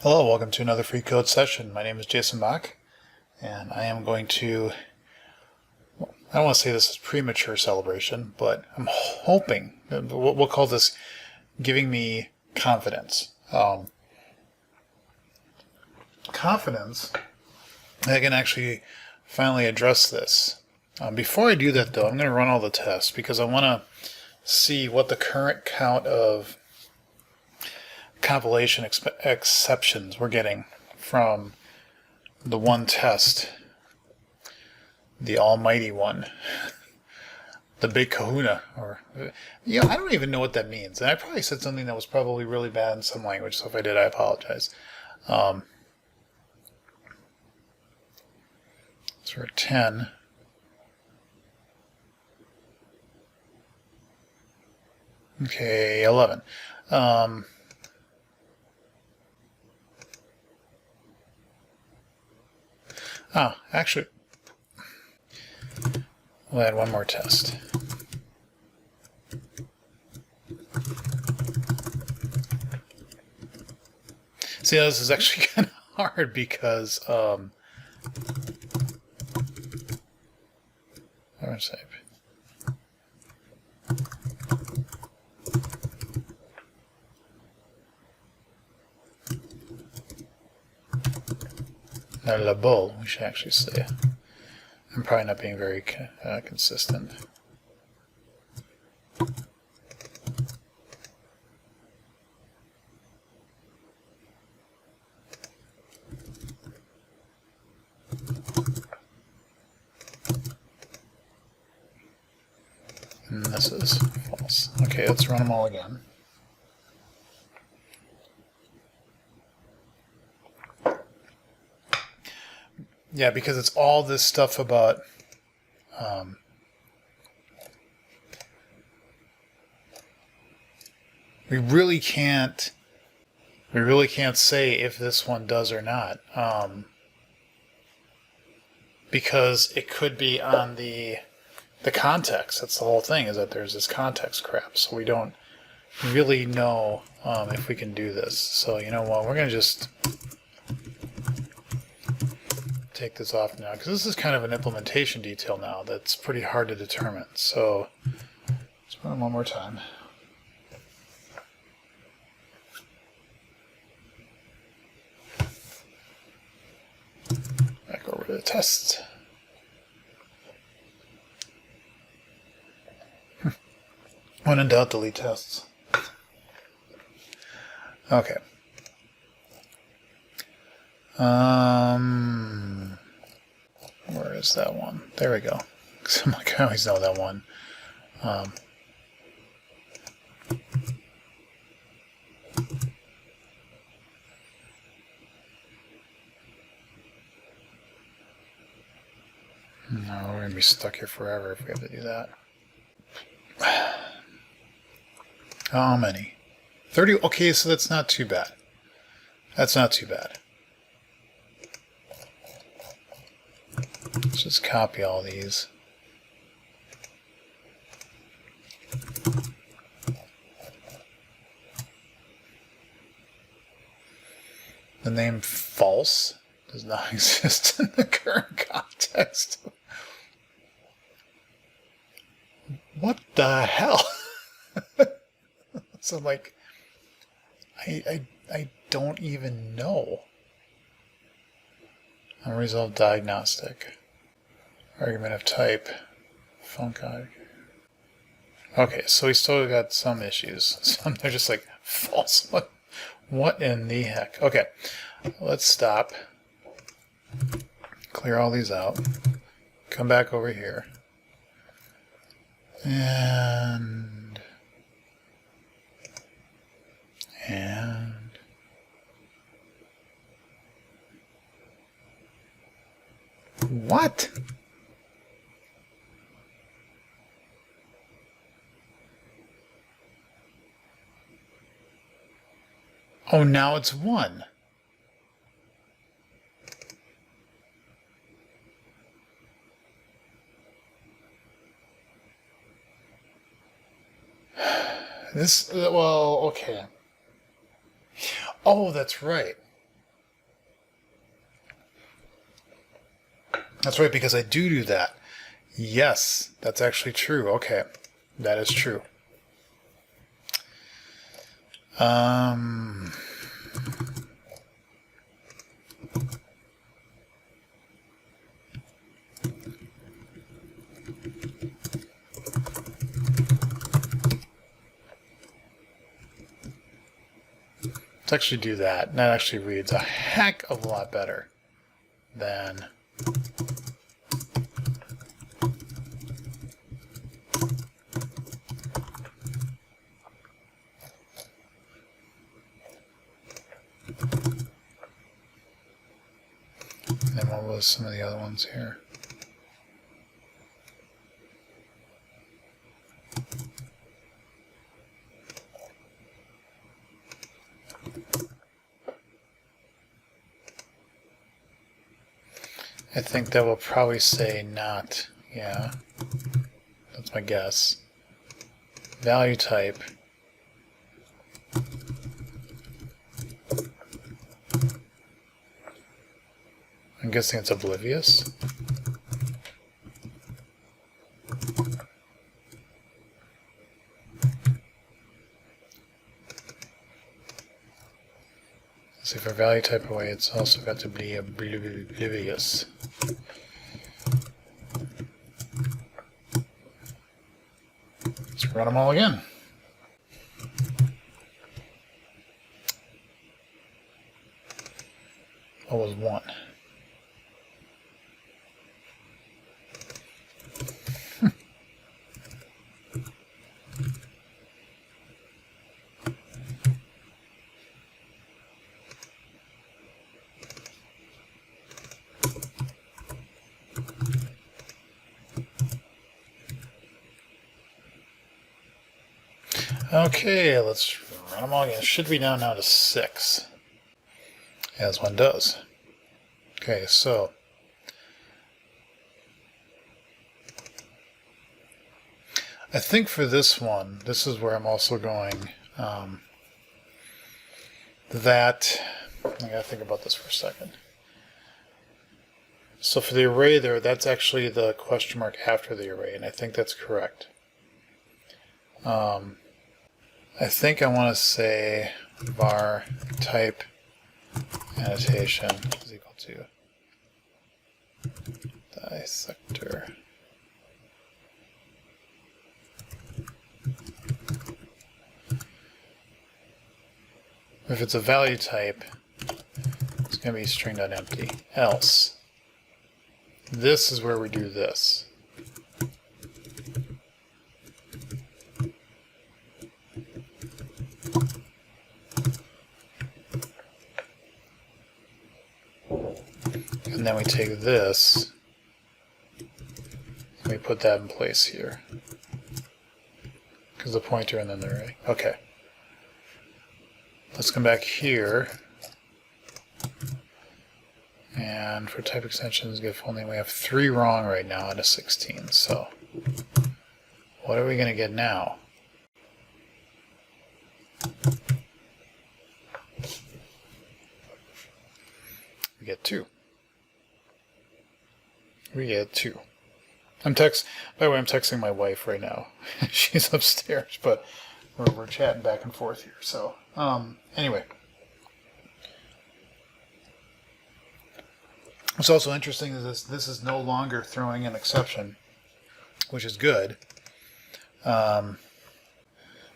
Hello, welcome to another free code session. My name is Jason Bach, and I am going to, I don't want to say this is premature celebration, but I'm hoping, we'll call this giving me confidence. Confidence, I can actually finally address this. Before I do that though, I'm going to run all the tests because I want to see what the current count of compilation exceptions we're getting from the one test, the almighty one, the big Kahuna, or I don't even know what that means, and I probably said something that was probably really bad in some language, so if I did, I apologize. So we're 10. Okay, 11. Actually, we'll add one more test. See, this is actually kind of hard because nullable, we should actually say. I'm probably not being very consistent. And this is false. Okay, let's run them all again. Yeah, because it's all this stuff about we really can't say if this one does or not, because it could be on the context. That's the whole thing, is that there's this context crap, so we don't really know if we can do this. So you know what, we're going to just take this off now, because this is kind of an implementation detail now that's pretty hard to determine. So let's run one more time. Back over to the tests. When in doubt, delete tests. Okay. Where is that one? There we go. I'm like, I always know that one. No, we're going to be stuck here forever if we have to do that. How many? 30? Okay, so that's not too bad. That's not too bad. Let's just copy all these. The name false does not exist in the current context. What the hell? So like, I don't even know. Unresolved diagnostic. Argument of type. Func. Okay, so we still got some issues. Some they're just like false. What in the heck? Okay, let's stop. Clear all these out. Come back over here. And what? Oh, now it's 1. Well, okay. Oh, that's right. That's right, because I do that. Yes, that's actually true. Okay, that is true. Let's actually do that. And that actually reads a heck of a lot better than and then what was some of the other ones here? I think that will probably say not. Yeah, that's my guess. Value type. I'm guessing it's oblivious. See, for value type away, it's also got to be oblivious. Let's run them all again. What was 1? Okay, let's run them all again. It should be down now to 6, as one does. Okay, so I think for this one, this is where I'm also going that, I gotta think about this for a second. So for the array there, that's actually the question mark after the array, and I think that's correct. I think I want to say var type annotation is equal to dissector. If it's a value type, it's going to be string.empty. Else, this is where we do this. And then we take this, and we put that in place here. Because the pointer and then the array. Okay. Let's come back here. And for type extensions, give full name, we have 3 wrong right now out of 16. So what are we going to get now? We get 2. We get 2. By the way, I'm texting my wife right now. She's upstairs, but we're chatting back and forth here. So, anyway. What's also interesting is this is no longer throwing an exception, which is good. Yeah,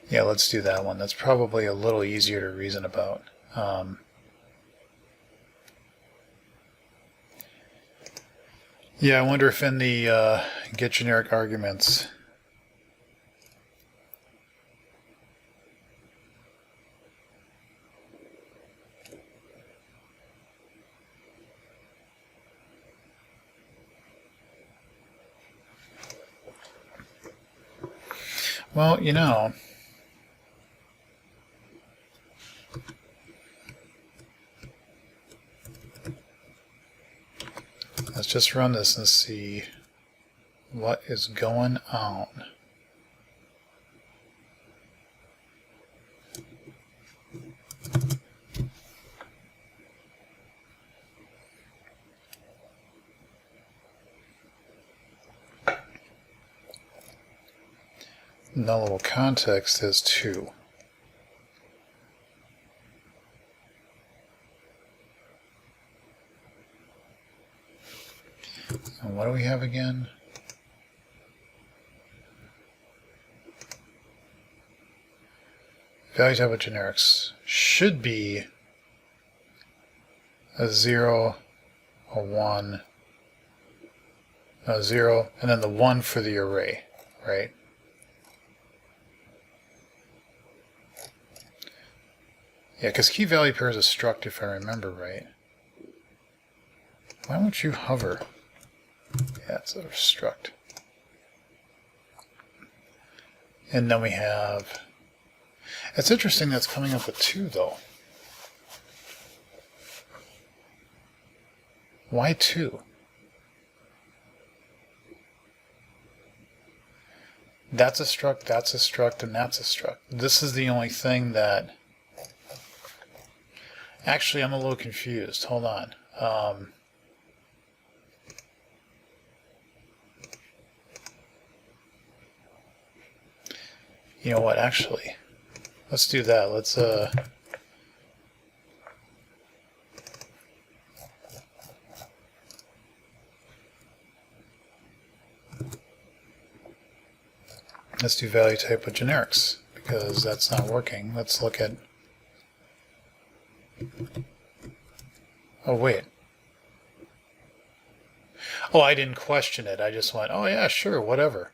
let's do that one. That's probably a little easier to reason about. Yeah, I wonder if in the get generic arguments, well, you know, let's just run this and see what is going on. nullable context is 2. And what do we have again? Value type of generics should be a 0, a 1, a 0, and then the 1 for the array, right? Yeah, because key value pair is a struct if I remember right. Why won't you hover? Yeah, it's a struct. And then we have, it's interesting that's coming up with 2 though. Why 2? That's a struct, that's a struct, and that's a struct. This is the only thing that... Actually, I'm a little confused. Hold on. You know what? Actually, let's do that. Let's do value type with generics because that's not working. Let's look at. Oh wait. Oh, I didn't question it. I just went, oh yeah, sure, whatever.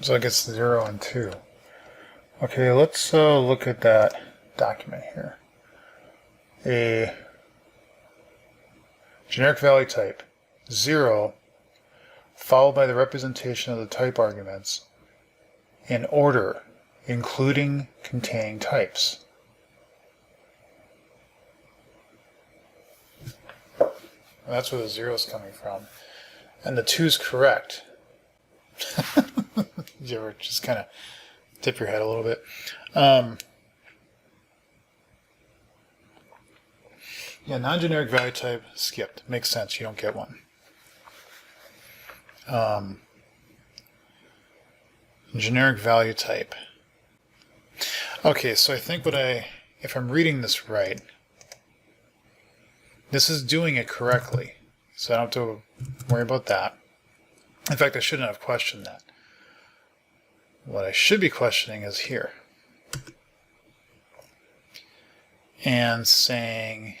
So it gets 0 and 2. Okay, let's look at that document here. A generic value type 0 followed by the representation of the type arguments in order, including containing types. That's where the 0 is coming from. And the 2 is correct. You ever just kind of tip your head a little bit? Yeah, non-generic value type skipped. Makes sense. You don't get one. Generic value type. Okay, so I think if I'm reading this right, this is doing it correctly. So I don't have to worry about that. In fact, I shouldn't have questioned that. What I should be questioning is here. And saying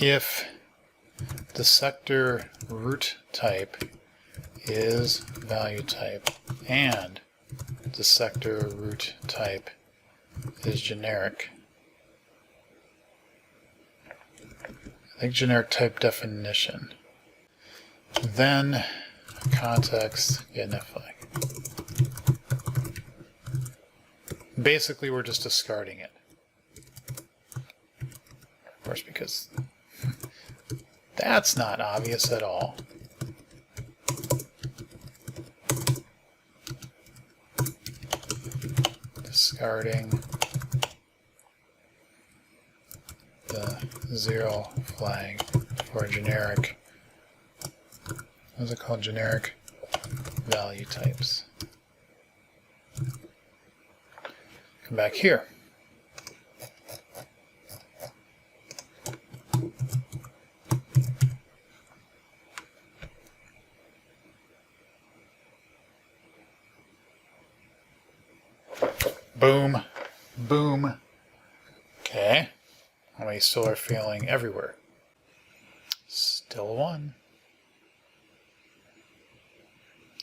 if the sector root type is value type and the sector root type is generic. I think generic type definition. Then context, get net flag. Basically, we're just discarding it. Of course, because that's not obvious at all. Discarding the 0 flag for generic. What is it called? Generic value types. Come back here. Boom. Boom. Okay. How many still are failing everywhere? Still 1.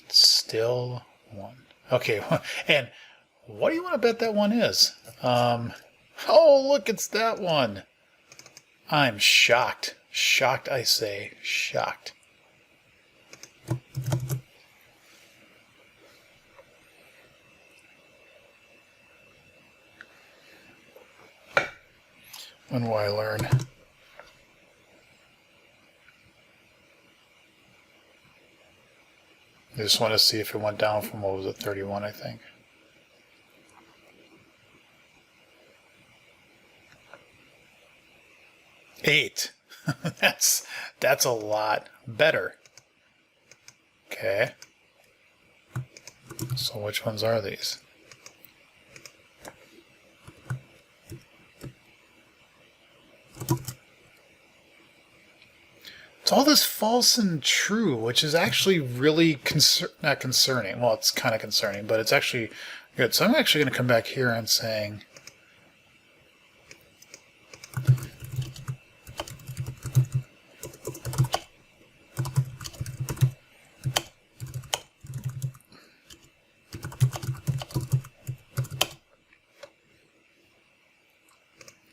Still 1. Okay, and What do you want to bet that one is? Oh, look, it's that one. I'm shocked. Shocked, I say. Shocked. When will I learn? I just want to see if it went down from, what was it, 31, I think. Eight. That's a lot better. Okay. So which ones are these? It's all this false and true, which is actually really not concerning. Well, it's kind of concerning, but it's actually good. So I'm actually going to come back here and saying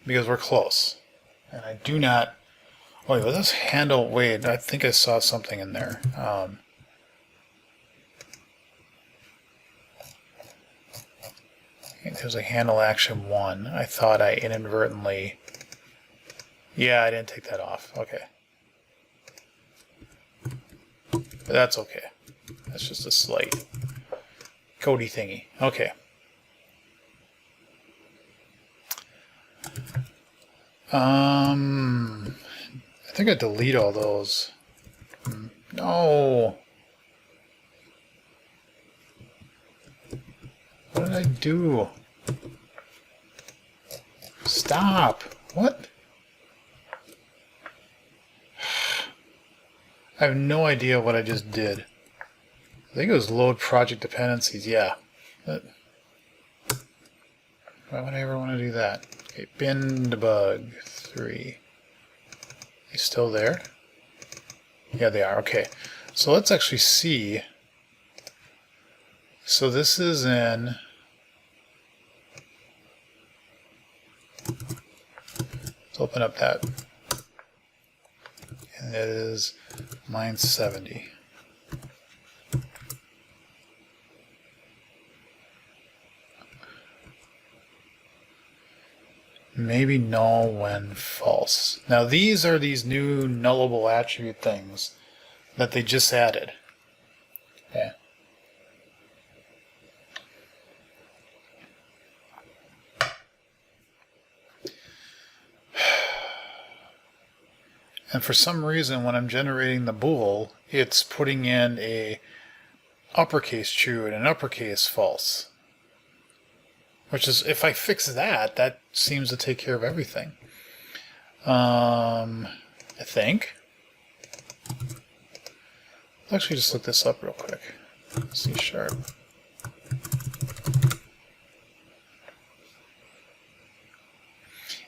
because we're close. And I do not... Wait, was this handle... Wait, I think I saw something in there. There's a handle action 1. I thought I inadvertently... Yeah, I didn't take that off. Okay. But that's okay. That's just a slight codey thingy. Okay. I think I delete all those. No. What did I do? Stop. What? I have no idea what I just did. I think it was load project dependencies. Yeah. Why would I ever want to do that? Okay, bin debug 3. They still there? Yeah, they are. Okay. So let's actually see. So this is in... Let's open up that. And it is line 70. Maybe null when false. Now these are these new nullable attribute things that they just added. Okay. And for some reason when I'm generating the bool, it's putting in a uppercase true and an uppercase false. Which is, if I fix that, that seems to take care of everything. I think. Let's actually just look this up real quick. C#.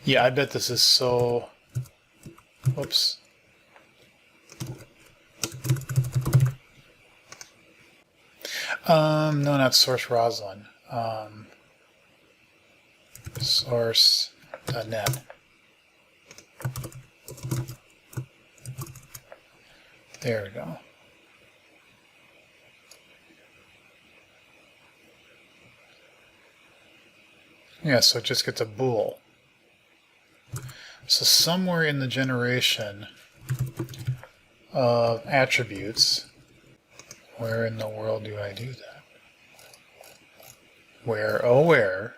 Yeah, I bet this is so... Whoops. No, not source Roslyn. Source.net. There we go. Yeah, so it just gets a bool. So somewhere in the generation of attributes, where in the world do I do that? Where, oh where,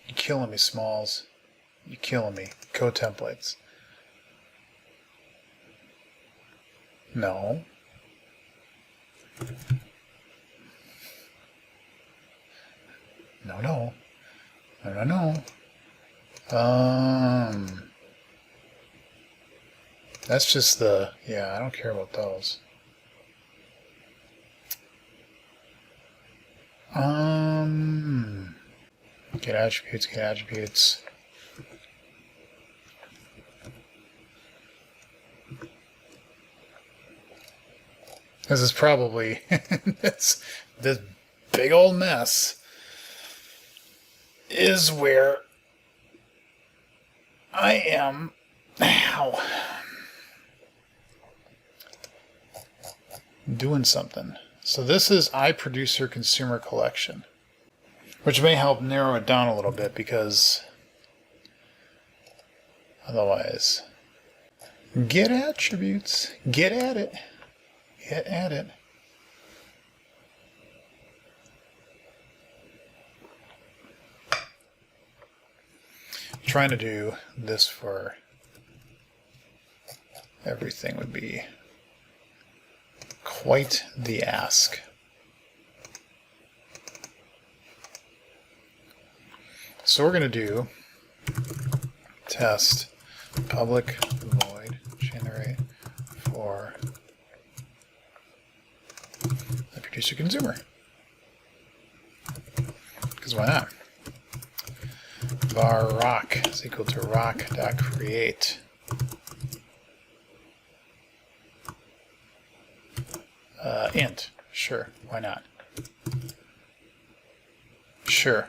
you're killing me, Smalls. You're killing me. Code templates. No. No, no. No, no, no. That's just the, yeah, I don't care about those. Get attributes, get attributes. This is probably this big old mess is where I am now doing something. So this is ProducerConsumer Collection, which may help narrow it down a little bit, because otherwise, get attributes, get at it. Get at it. Trying to do this for everything would be quite the ask. So we're going to do test public void generate for the producer consumer. Because why not? Var rock is equal to rock.create. Int. Sure, why not? Sure.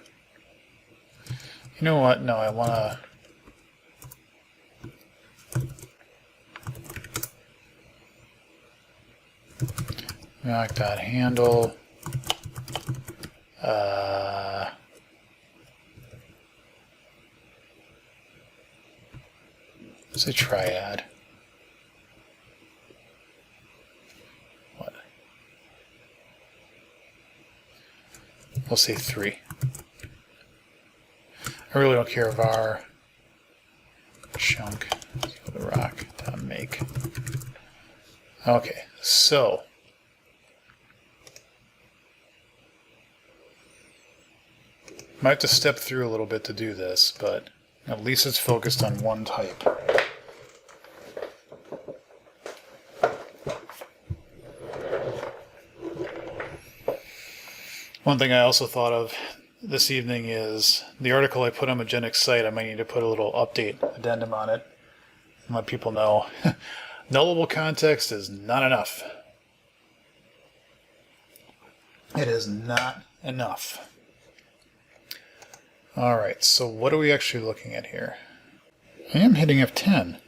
You know what? No, I want to rock.handle. It's a triad. What? We'll say 3. I really don't care. Var chunk is equal to rock.make. Okay, so might have to step through a little bit to do this, but at least it's focused on one type. One thing I also thought of this evening is the article I put on Magenic's site. I might need to put a little update addendum on it and let people know nullable context is not enough. It is not enough. All right, so what are we actually looking at here? I am hitting F10.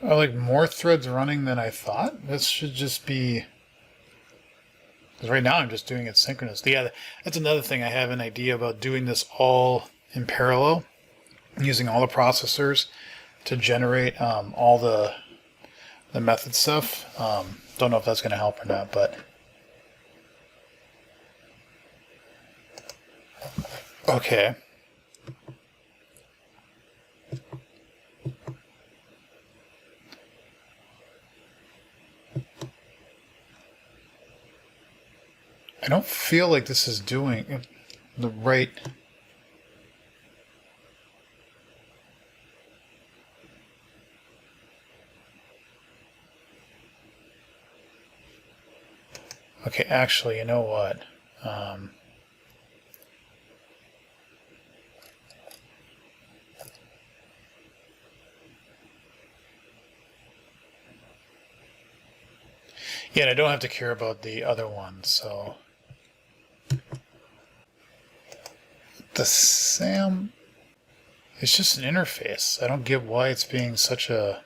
Are like more threads running than I thought? This should just be, because right now I'm just doing it synchronous. Yeah, that's another thing. I have an idea about doing this all in parallel, using all the processors to generate all the method stuff. Don't know if that's going to help or not, but okay. I don't feel like this is doing the right. Okay, actually, you know what? Yeah, and I don't have to care about the other one, so. The SAM, it's just an interface. I don't get why it's being such a...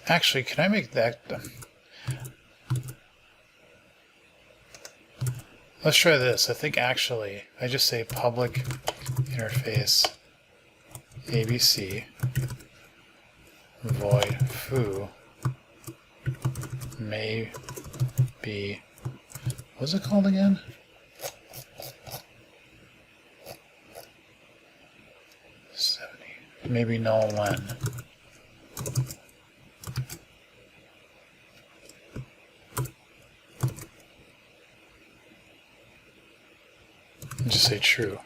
Actually, can I make that... Let's try this. I think actually, I just say public interface ABC void foo may be What's it called again? Maybe null when. Just say true.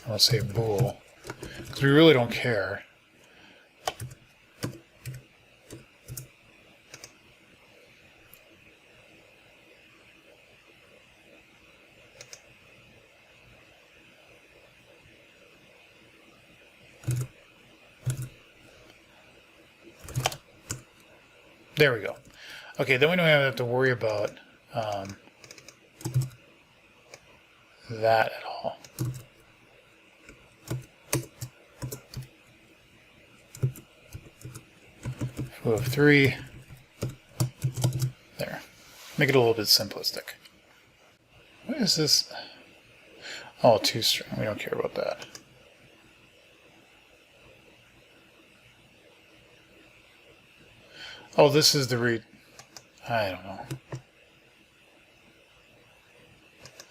I'll say bool, because we really don't care. There we go. Okay, then we don't have to worry about that at all. Foo of 3. There. Make it a little bit simplistic. What is this? Oh, 2-string. We don't care about that. Oh, this is the read. I don't know.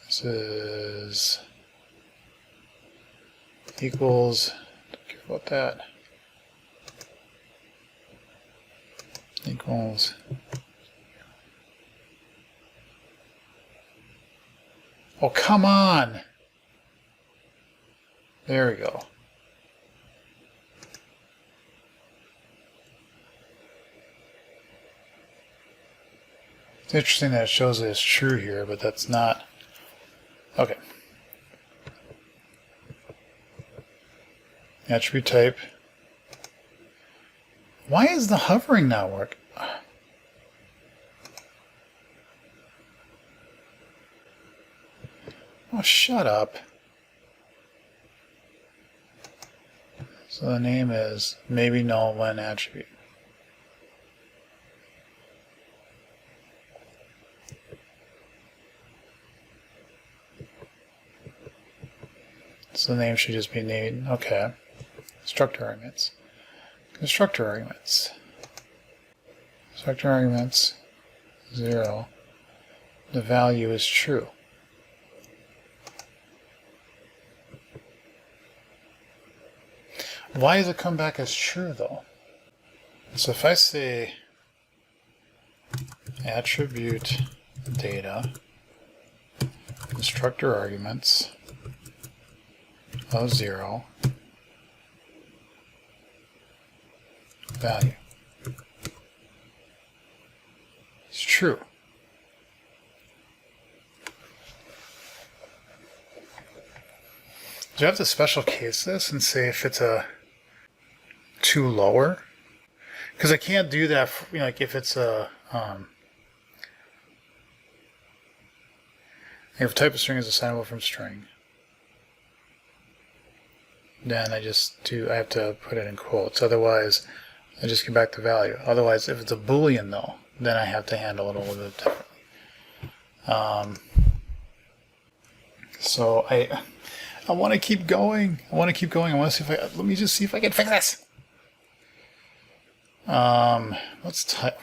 This is equals. Don't care about that. Equals. Oh, come on. There we go. It's interesting that it shows that it's true here, but that's not. Okay. Attribute type. Why is the hovering not work? Oh, shut up. So the name is maybe null when attribute. So the name should just be named. Okay. Constructor arguments. Constructor arguments. Constructor arguments 0. The value is true. Why does it come back as true though? So if I say attribute data, constructor arguments of 0, value. It's true. Do you have to special case this and say if it's a 2 lower? Because I can't do that, you know, like if it's a if type of string is assignable from string, then I have to put it in quotes. Otherwise, I just get back the value. Otherwise, if it's a boolean though, then I have to handle it a little bit differently. So I want to keep going. I want to see if let me just see if I can fix this. Let's type.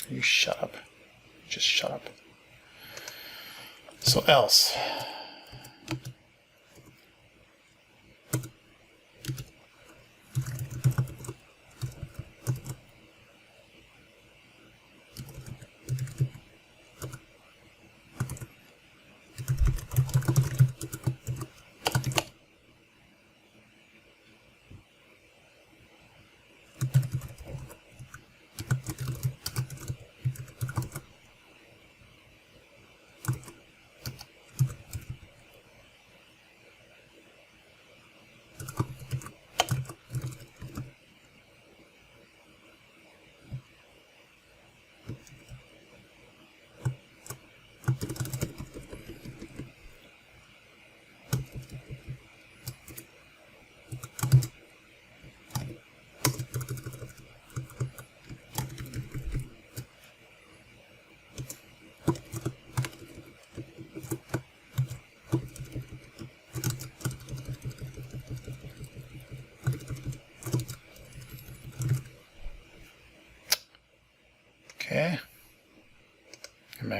You shut up. Just shut up. So else.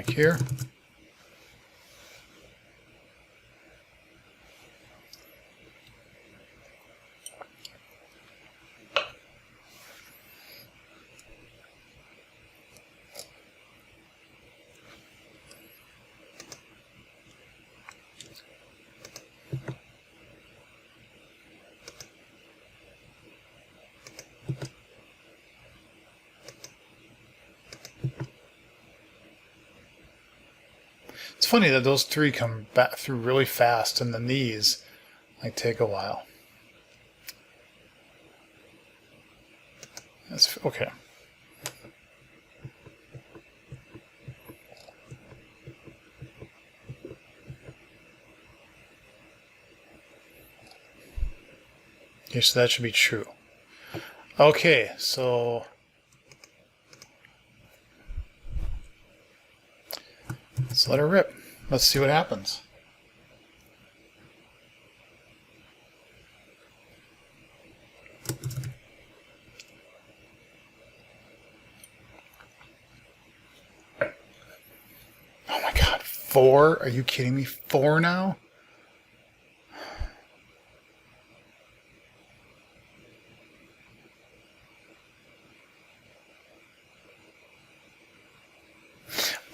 back here. It's funny that those three come back through really fast, and then these like take a while. That's okay. Okay, so that should be true. Okay, so let's let her rip. Let's see what happens. Oh my God, 4? Are you kidding me? 4 now?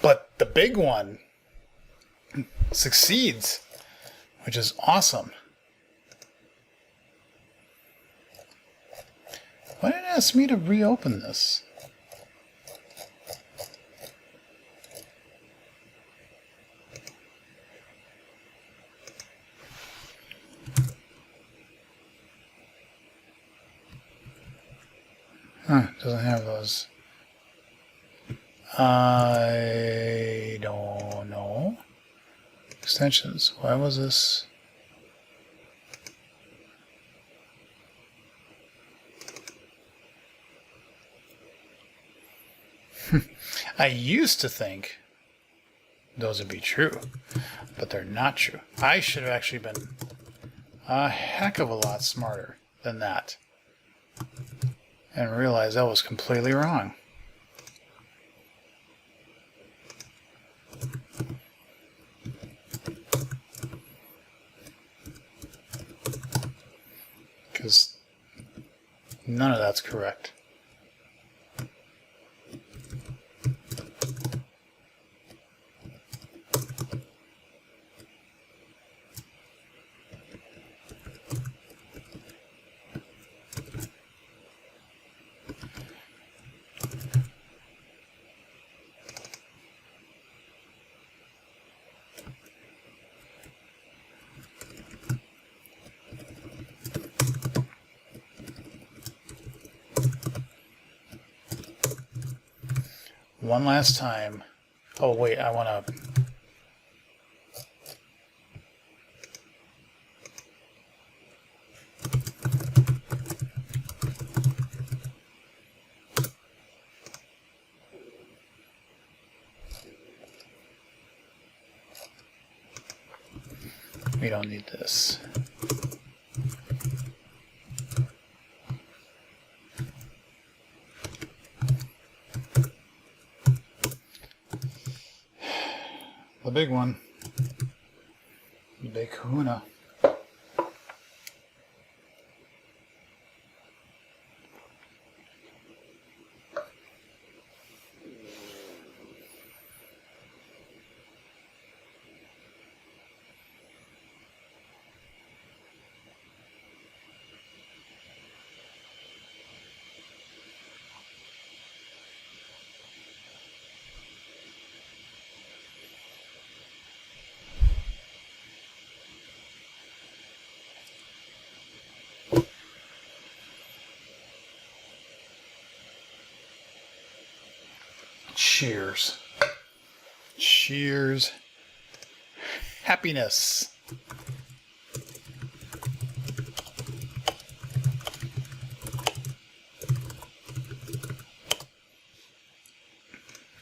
But the big one succeeds, which is awesome. Why did it ask me to reopen this? Huh, doesn't have those. I don't know. Extensions. Why was this? I used to think those would be true, but they're not true. I should have actually been a heck of a lot smarter than that and realized that was completely wrong. Because none of that's correct. One last time. Oh wait, I want to... We don't need this. The big one. The big Kahuna. Cheers. Cheers. Happiness.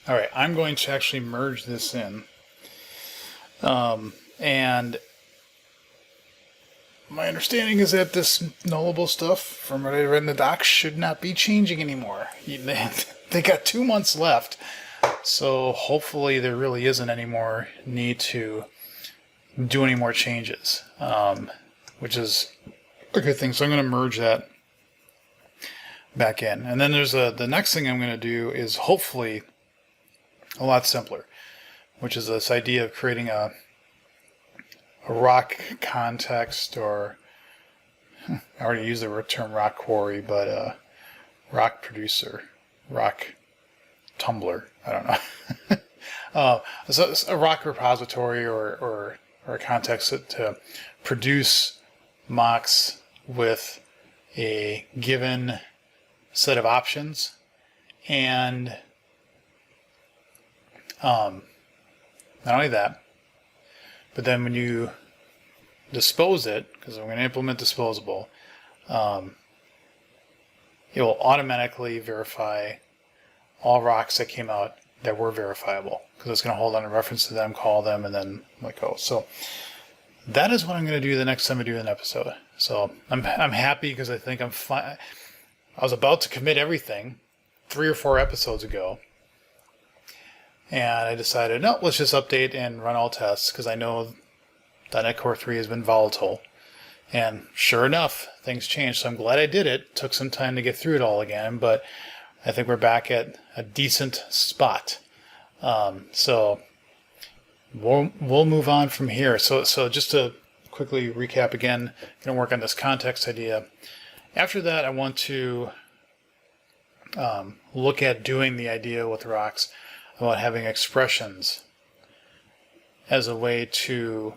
All right, I'm going to actually merge this in. And my understanding is that this nullable stuff from what I read in the docs should not be changing anymore. They got 2 months left So hopefully there really isn't any more need to do any more changes, which is a good thing. So I'm going to merge that back in. And then there's the next thing I'm going to do is hopefully a lot simpler, which is this idea of creating a rock context, or I already used the term rock quarry, but rock producer, rock tumbler, I don't know. So it's a rock repository or a context to produce mocks with a given set of options, and not only that, but then when you dispose it, because I'm going to implement disposable, it will automatically verify all rocks that came out that were verifiable, because it's going to hold on a reference to them, call them, and then let go. So that is what I'm going to do the next time I do an episode. So I'm happy, because I think I'm fine. I was about to commit everything 3 or 4 episodes ago, and I decided, no, let's just update and run all tests, because I know .NET Core 3 has been volatile. And sure enough, things changed. So I'm glad I did it. Took some time to get through it all again, but I think we're back at a decent spot. So we'll move on from here. So just to quickly recap again, I'm going to work on this context idea. After that, I want to look at doing the idea with rocks about having expressions as a way to,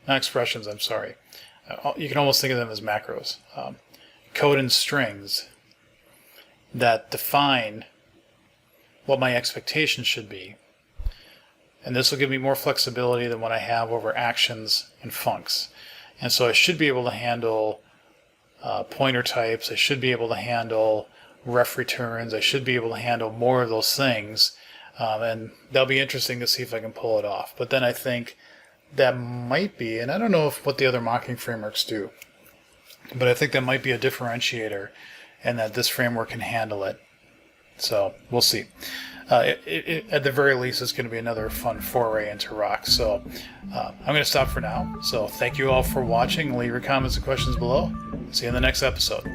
not expressions, I'm sorry. You can almost think of them as macros. Code and strings that define what my expectations should be. And this will give me more flexibility than what I have over actions and funcs. And so I should be able to handle pointer types. I should be able to handle ref returns. I should be able to handle more of those things. And that'll be interesting to see if I can pull it off. But then I think that might be, and I don't know what the other mocking frameworks do, but I think that might be a differentiator, and that this framework can handle it. So we'll see. At the very least, it's going to be another fun foray into rocks. So I'm going to stop for now. So thank you all for watching. Leave your comments and questions below. See you in the next episode.